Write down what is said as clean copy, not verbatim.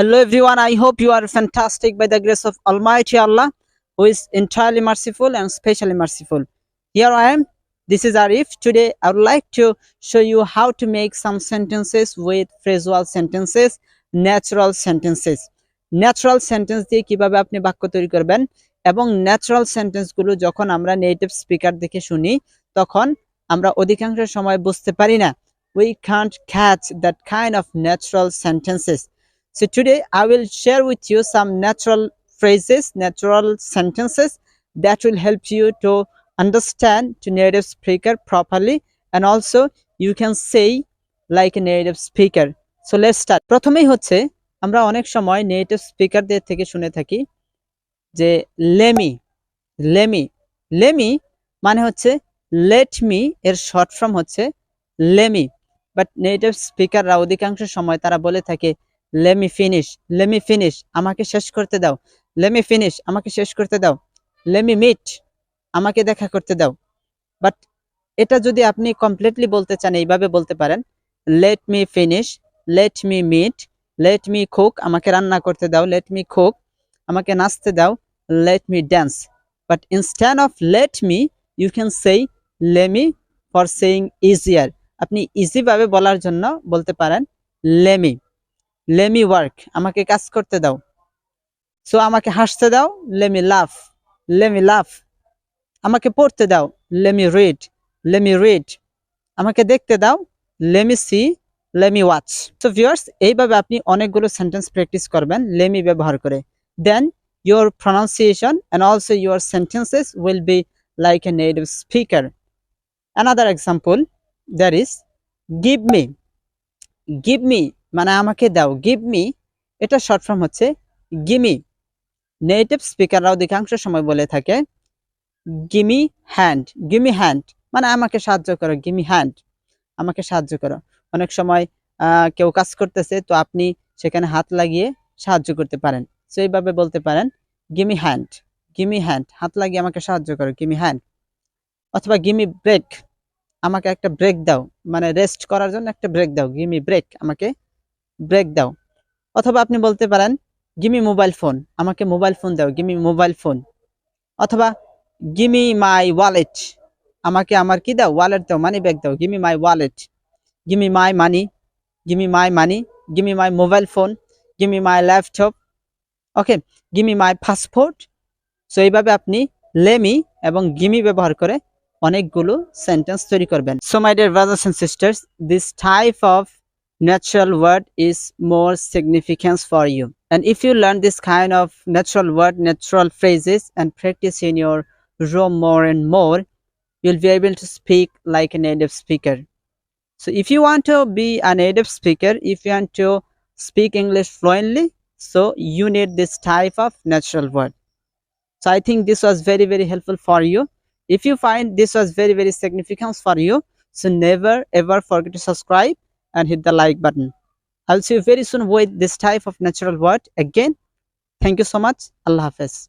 Hello everyone, I hope you are fantastic by the grace of Almighty Allah, who is entirely merciful and specially merciful. Here I am, this is Arif. Today I would like to show you how to make some sentences with phrasal sentences, natural sentences. Natural sentence দিয়ে কিভাবে আপনি বাক্য তৈরি করবেন এবং natural সেন্টেন্সগুলো যখন আমরা native speaker দেখে শুনি তখন আমরা অধিকাংশ সময় বুঝতে পারি না. We can't catch that kind of natural sentences. So today I will share with you some natural phrases, natural sentences that will help you to understand to native speaker properly, and also you can say like a native speaker. So let's start. প্রথমেই হচ্ছে আমরা অনেক সময় native স্পিকারদের থেকে শুনে থাকি যে lemme lemme lemme মানে হচ্ছে লেট মি, এর শর্ট ফর্ম হচ্ছে লেমি। বাট নেটিভ স্পিকাররা অধিকাংশ সময় তারা বলে থাকে লেমি ফিনিশ, আমাকে শেষ করতে দাও। লেমি ফিনিশ, আমাকে শেষ করতে দাও। লেমি মিট, আমাকে দেখা করতে দাও। বাট এটা যদি আপনি কমপ্লিটলি বলতে চান এইভাবে বলতে পারেন, let me finish, let me meet, let me cook, আমাকে রান্না করতে দাও। লেট মি কুক, আমাকে নাচতে দাও। Let me dance. But instead of let me you can say lemme for saying easier. আপনি ইজিভাবে বলার জন্য বলতে পারেন লেমি। লেমি ওয়ার্ক, আমাকে কাজ করতে দাও। সো আমাকে হাসতে দাও, লেমি লাফ। লেমি লাফ, আমাকে পড়তে দাও, লেমি রিড। আমাকে দেখতে দাও, lemme see, lemme watch. So viewers, এইভাবে আপনি অনেকগুলো সেন্টেন্স প্র্যাকটিস করবেন লেমি ব্যবহার করে। দেন your pronunciation and also your sentences will be like a native speaker. Another example, that is give me মানে আমাকে দাও। give me এটা শর্ট ফর্ম হচ্ছে gimme। নেটিভ স্পিকাররা অধিকাংশ সময় বলে থাকে gimme hand মানে আমাকে সাহায্য করো। gimme hand, আমাকে সাহায্য করো। অনেক সময় কেউ কাজ করতেছে তো আপনি সেখানে হাত লাগিয়ে সাহায্য করতে পারেন। সো এইভাবে বলতে পারেন gimme hand, হাত লাগিয়ে আমাকে সাহায্য করো, gimme hand। অথবা gimme break, আমাকে একটা ব্রেক দাও, মানে রেস্ট করার জন্য একটা ব্রেক দাও। gimme break, আমাকে ব্রেক দাও। অথবা আপনি বলতে পারেন gimme মোবাইল ফোন, আমাকে মোবাইল ফোন দাও, gimme মোবাইল ফোন। অথবা gimme মাই ওয়ালেট, আমাকে আমার কি দাও, ওয়ালেট দাও, মানি ব্যাগ দাও, gimme my wallet. gimme my money, gimme my mobile phone, gimme my laptop. Okay, gimme my passport. So এইভাবে আপনি লেমি এবং gimme ব্যবহার করে অনেকগুলো সেন্টেন্স তৈরি করবেন। So my dear brothers and sisters, this type of natural word is more significance for you, and if you learn this kind of natural word, natural phrases and practice in your room more and more, you'll be able to speak like a native speaker. So if you want to be a native speaker, if you want to speak English fluently, so you need this type of natural word. So I think this was very, very helpful for you. If you find this was very, very significant for you, so never ever forget to subscribe and hit the like button. I'll see you very soon with this type of natural word again. Thank you so much. Allah Hafiz.